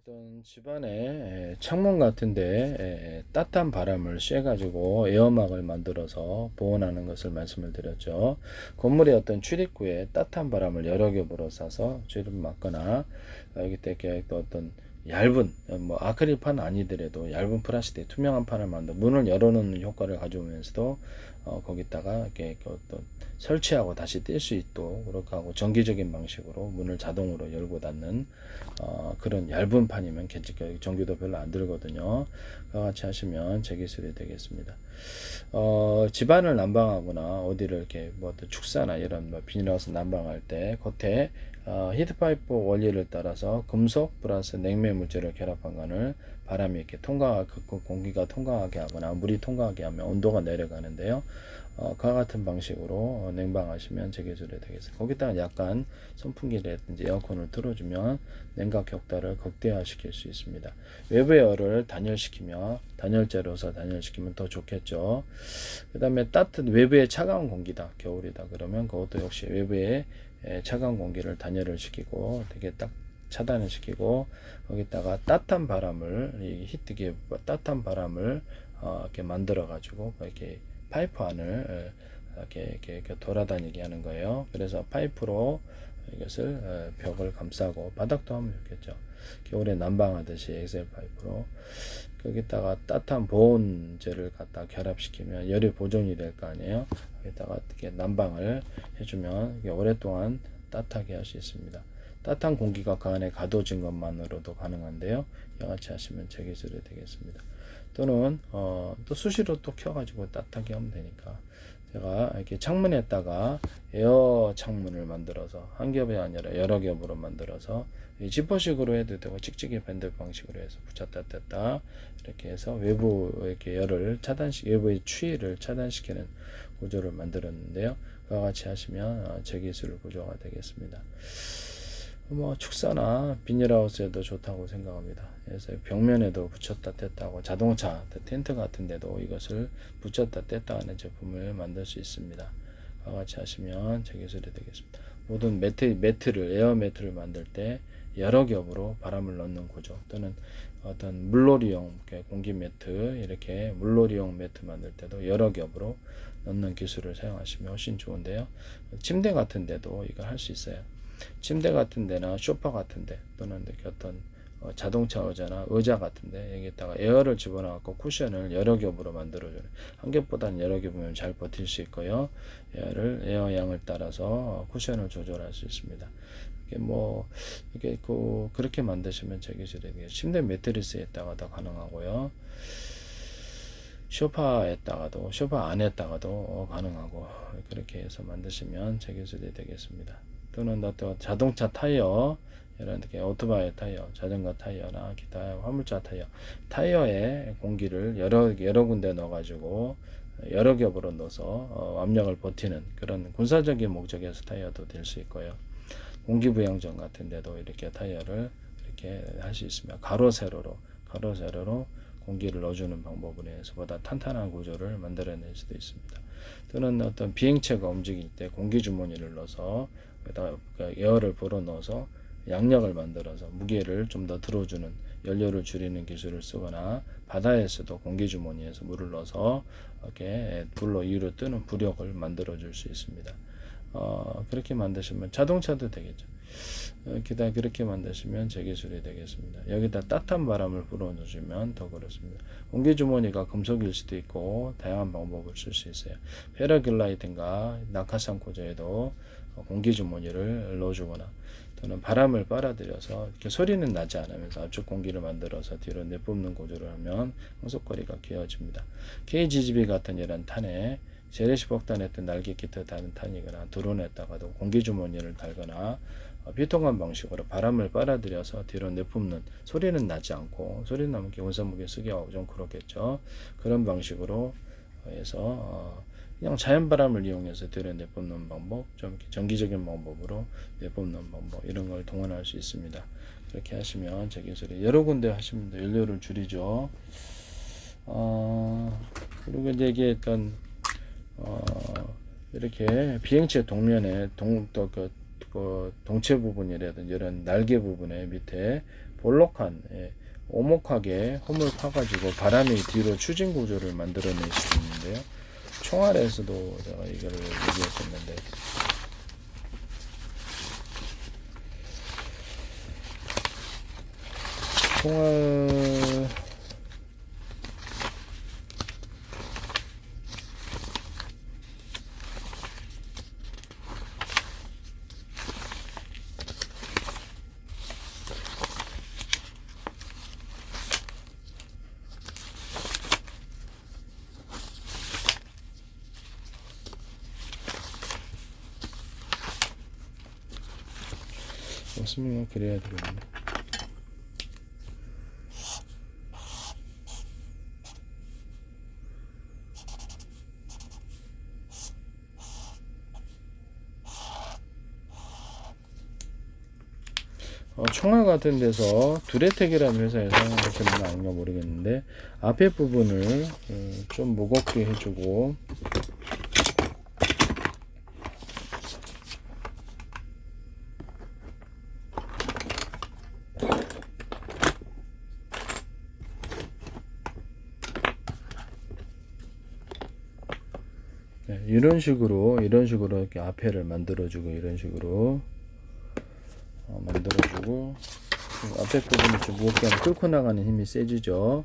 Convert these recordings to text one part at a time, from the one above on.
어떤 집안에 창문 같은데 따뜻한 바람을 쐬가지고 에어막을 만들어서 보온하는 것을 말씀을 드렸죠. 건물의 어떤 출입구에 따뜻한 바람을 여러 겹으로 싸서 줄을 막거나 여기 이렇게 또 어떤 얇은 뭐 아크릴판 아니더라도 얇은 플라스틱 투명한 판을 만들어 문을 열어놓는 효과를 가져오면서도 거기다가 이렇게 어떤 설치하고 다시 뗄 수 있도록 그렇게 하고 정기적인 방식으로 문을 자동으로 열고 닫는 그런 얇은 판이면 전기도 별로 안 들거든요. 그와 같이 하시면 제 기술이 되겠습니다. 집안을 난방하거나 어디를 이렇게 뭐 축사나 이런 뭐 비닐하우스 난방할 때 겉에 히트파이프 원리를 따라서 금속 플러스 냉매 물질을 결합한 것을 바람이 이렇게 공기가 통과하게 하거나 물이 통과하게 하면 온도가 내려가는데요. 그와 같은 방식으로 냉방하시면 제 기술이 되겠습니다. 거기다가 약간 선풍기라든지 에어컨을 틀어주면 냉각 격달을 극대화시킬 수 있습니다. 외부의 열을 단열시키며 단열재로서 단열시키면 더 좋겠죠. 그 다음에 외부의 차가운 공기다, 겨울이다 그러면 그것도 역시 외부의 차가운 공기를 단열을 시키고 되게 딱 차단을 시키고 거기다가 따뜻한 바람을 따뜻한 바람을 이렇게 만들어 가지고 이렇게 파이프 안을 이렇게 돌아다니게 하는 거예요. 그래서 파이프로 이것을 벽을 감싸고 바닥도 하면 좋겠죠. 겨울에 난방하듯이 엑셀 파이프로 거기다가 따뜻한 보온재를 갖다 결합시키면 열이 보존이 될 거 아니에요. 거기다가 어떻게 난방을 해주면 오랫동안 따뜻하게 할 수 있습니다. 따뜻한 공기가 그 안에 가둬진 것만으로도 가능한데요. 이와 같이 하시면 제 기술이 되겠습니다. 또는 또 수시로 또 켜가지고 따뜻하게 하면 되니까 제가 이렇게 창문에다가 에어 창문을 만들어서 한 겹이 아니라 여러 겹으로 만들어서 지퍼식으로 해도 되고 찍찍이 밴드 방식으로 해서 붙였다 뗐다 이렇게 해서 외부 이렇게 열을 외부의 추위를 차단시키는 구조를 만들었는데요. 그와 같이 하시면 제 기술 구조가 되겠습니다. 뭐 축사나 비닐하우스에도 좋다고 생각합니다. 그래서 벽면에도 붙였다 뗐다 하고 자동차 텐트 같은 데도 이것을 붙였다 뗐다 하는 제품을 만들 수 있습니다. 그와 같이 하시면 제 기술이 되겠습니다. 모든 에어 매트를 만들 때 여러 겹으로 바람을 넣는 구조 또는 어떤 물놀이용 공기 매트 이렇게 물놀이용 매트 만들 때도 여러 겹으로 넣는 기술을 사용하시면 훨씬 좋은데요. 침대 같은 데도 이걸 할 수 있어요. 침대 같은 데나 소파 같은 데 또는 이렇게 어떤 자동차 의자나 의자 같은 데 여기다가 에어를 집어넣고 쿠션을 여러 겹으로 만들어줘요. 한 겹보다는 여러 겹이면 잘 버틸 수 있고요. 에어 양을 따라서 쿠션을 조절할 수 있습니다. 이게 그렇게 만드시면 제 기술이 되겠습니다. 침대 매트리스에다가도 가능하고요. 소파 안에다가도 가능하고 그렇게 해서 만드시면 제 기술이 되겠습니다. 또는 또 자동차 타이어 이런 오토바이 타이어, 자전거 타이어나 기타 화물차 타이어에 공기를 여러 군데 넣어가지고 여러 겹으로 넣어서 압력을 버티는 그런 군사적인 목적에서 타이어도 될 수 있고요. 공기부양전 같은 데도 이렇게 타이어를 이렇게 할 수 있습니다. 가로 세로로 공기를 넣어주는 방법으로 해서 보다 탄탄한 구조를 만들어낼 수도 있습니다. 또는 어떤 비행체가 움직일 때 공기주머니를 넣어서 에어를 불어넣어서 양력을 만들어서 무게를 좀 더 들어주는 연료를 줄이는 기술을 쓰거나 바다에서도 공기주머니에서 물을 넣어서 이렇게 불로 위로 뜨는 부력을 만들어 줄 수 있습니다. 그렇게 만드시면 자동차도 되겠죠. 그렇게 만드시면 제 기술이 되겠습니다. 여기다 따뜻한 바람을 불어넣으시면 더 그렇습니다. 공기주머니가 금속일 수도 있고 다양한 방법을 쓸 수 있어요. 패러글라이딩과 낙하산 구조에도 공기주머니를 넣어주거나 또는 바람을 빨아들여서 이렇게 소리는 나지 않으면서 압축 공기를 만들어서 뒤로 내뿜는 구조를 하면 항속거리가 길어집니다. KGB 같은 이런 탄에 재래시폭탄했던 날개 기타 다는 탄이거나 드론에다가도 공기주머니를 달거나 비통한 방식으로 바람을 빨아들여서 뒤로 내뿜는 소리는 나지 않고 소리 나면 원산무게 쓰기하고 좀 그렇겠죠. 그런 방식으로 해서 그냥 자연 바람을 이용해서 뒤로 내뿜는 방법, 좀 정기적인 방법으로 내뿜는 방법 이런 걸 동원할 수 있습니다. 그렇게 하시면 제 기술이 여러 군데 하시면 연료를 줄이죠. 그리고 이제 이게 어떤 이렇게 비행체 동면에 동체 부분이라든지 이런 날개 부분에 밑에 볼록한 오목하게 홈을 파가지고 바람이 뒤로 추진 구조를 만들어낼 수 있는데요. 총알에서도 제가 이거를 얘기했었는데 총알 없으면 그래야 되겠네. 총알 같은 데서 두레텍이라는 회사에서 이렇게 나온가 모르겠는데 앞에 부분을 좀 무겁게 해주고 이런 식으로 이렇게 앞에를 만들어주고 이런 식으로 만들어주고 앞에 부분을 좀 무겁게 하면 끌고 나가는 힘이 세지죠.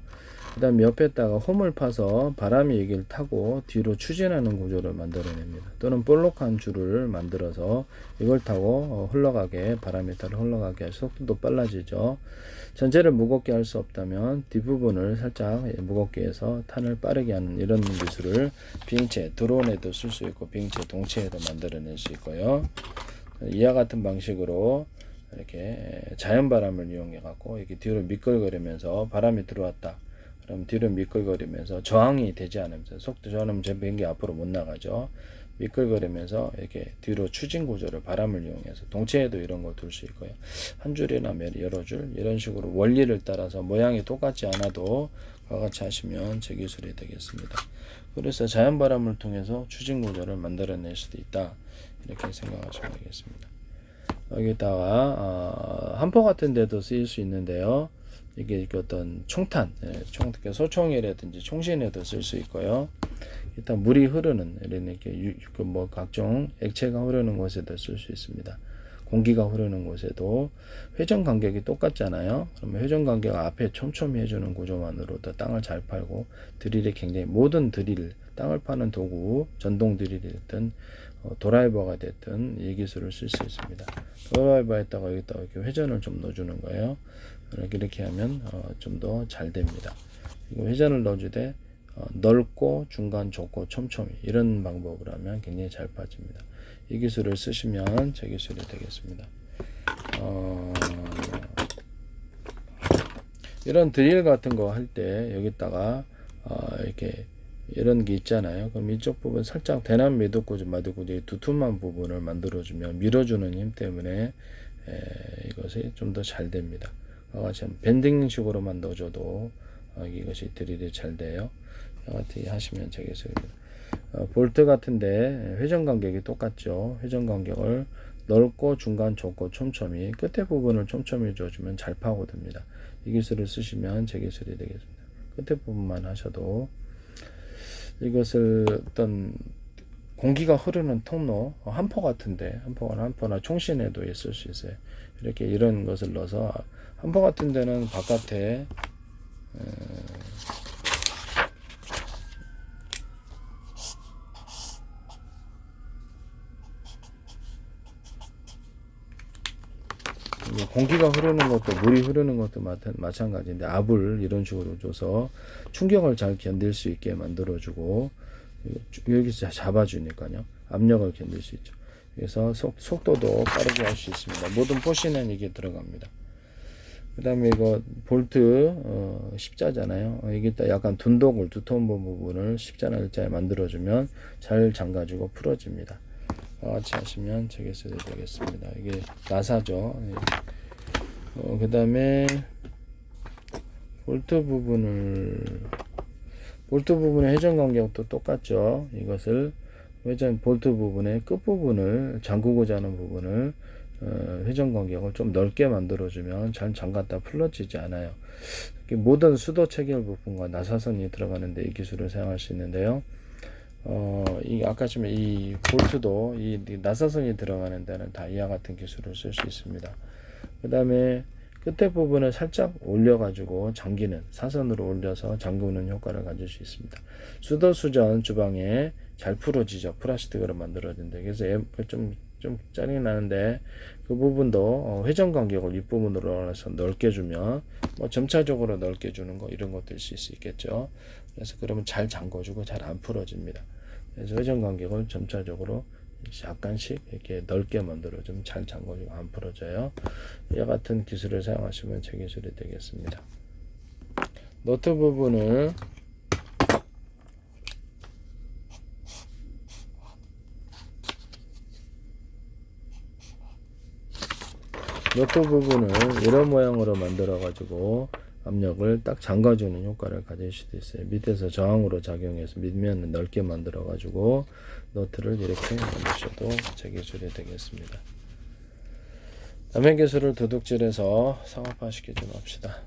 그 다음 옆에다가 홈을 파서 바람이 여기를 타고 뒤로 추진하는 구조를 만들어냅니다. 또는 볼록한 줄을 만들어서 이걸 타고 흘러가게 바람이 따라 흘러가게 해서 속도도 빨라지죠. 전체를 무겁게 할 수 없다면 뒷부분을 살짝 무겁게 해서 탄을 빠르게 하는 이런 기술을 비행체 드론에도 쓸 수 있고 비행체 동체에도 만들어낼 수 있고요. 이와 같은 방식으로 이렇게 자연 바람을 이용해 갖고 이렇게 뒤로 미끌거리면서 바람이 들어왔다. 그럼 뒤로 미끌거리면서 저항이 되지 않으면서 속도 저항하면 제 비행기 앞으로 못 나가죠. 미끌거리면서 이렇게 뒤로 추진 구조를 바람을 이용해서 동체에도 이런 거 둘 수 있고요. 한 줄이나 여러 줄 이런 식으로 원리를 따라서 모양이 똑같지 않아도 그와 같이 하시면 제 기술이 되겠습니다. 그래서 자연 바람을 통해서 추진 구조를 만들어낼 수도 있다. 이렇게 생각하시면 되겠습니다. 여기다가 한포 같은 데도 쓰일 수 있는데요. 이게 어떤 총탄, 소총이라든지 총신에도 쓸 수 있고요. 일단 물이 흐르는 이렇게 뭐 각종 액체가 흐르는 곳에도 쓸 수 있습니다. 공기가 흐르는 곳에도 회전 간격이 똑같잖아요. 그러면 회전 간격 앞에 촘촘히 해주는 구조만으로도 땅을 잘 팔고 드릴이 굉장히 모든 드릴, 땅을 파는 도구, 전동 드릴이 됐든 드라이버가 됐든 이 기술을 쓸 수 있습니다. 드라이버에다가 여기다가 이렇게 회전을 좀 넣어주는 거예요. 이렇게 하면 좀 더 잘 됩니다. 그리고 회전을 넣어주되 넓고 중간 좁고 촘촘히 이런 방법으로 하면 굉장히 잘 빠집니다. 이 기술을 쓰시면 제 기술이 되겠습니다. 이런 드릴 같은 거 할 때 여기다가 이렇게 이런 게 있잖아요. 그럼 이쪽 부분 살짝 대남 매듭꽂이 마디꽂이 두툼한 부분을 만들어주면 밀어주는 힘 때문에 이것이 좀 더 잘 됩니다. 같이 밴딩식으로만 넣어줘도 이것이 드릴이 잘 돼요. 이렇게 하시면 되겠습니다. 볼트 같은데 회전 간격이 똑같죠. 회전 간격을 넓고 중간 좁고 촘촘히 끝에 부분을 촘촘히 줘주면 잘 파고듭니다. 이 기술을 쓰시면 제 기술이 되겠습니다. 끝에 부분만 하셔도 이것을 어떤 공기가 흐르는 통로 한포 같은데 한포나 총신에도 있을 수 있어요. 이렇게 이런 것을 넣어서 한포 같은 데는 바깥에 공기가 흐르는 것도 물이 흐르는 것도 마찬가지인데 압을 이런 식으로 줘서 충격을 잘 견딜 수 있게 만들어주고 여기서 잡아주니까요. 압력을 견딜 수 있죠. 그래서 속도도 빠르게 할 수 있습니다. 모든 포시는 이게 들어갑니다. 그 다음에 이거 볼트 십자잖아요. 여기다 약간 둔독을 두터운 부분을 십자나 일자에 만들어주면 잘 잠가지고 풀어집니다. 같이 하시면 제 기술이 되겠습니다. 이게 나사죠. 그 다음에 볼트 부분의 회전 간격도 똑같죠. 이것을 회전 볼트 부분의 끝 부분을 잠그고자 하는 부분을 회전 간격을 좀 넓게 만들어주면 잘 잠갔다 풀러지지 않아요. 모든 수도 체결 부품과 나사선이 들어가는데 이 기술을 사용할 수 있는데요. 이 아까처럼 이 볼트도 이 나사선이 들어가는 데는 다 이와 같은 기술을 쓸 수 있습니다. 그 다음에 끝에 부분을 살짝 올려가지고 잠기는, 사선으로 올려서 잠그는 효과를 가질 수 있습니다. 수도 수전 주방에 잘 풀어지죠. 플라스틱으로 만들어진데. 그래서 좀 짜증 나는데 그 부분도 회전 간격을 윗부분으로 해서 넓게 주면 뭐 점차적으로 넓게 주는 거 이런 것도 있을 수 있겠죠. 그래서 그러면 잘 잠궈주고 잘 안 풀어집니다. 그래서 회전 간격을 점차적으로 약간씩 이렇게 넓게 만들어 좀 잘 잠궈주고 안 풀어져요. 이와 같은 기술을 사용하시면 제 기술이 되겠습니다. 노트 부분을 이런 모양으로 만들어 가지고 압력을 딱 잠가주는 효과를 가질 수도 있어요. 밑에서 저항으로 작용해서 밑면을 넓게 만들어 가지고 노트를 이렇게 만드셔도 제 기술이 되겠습니다. 남의 기술을 도둑질해서 상업화 시키지 맙시다.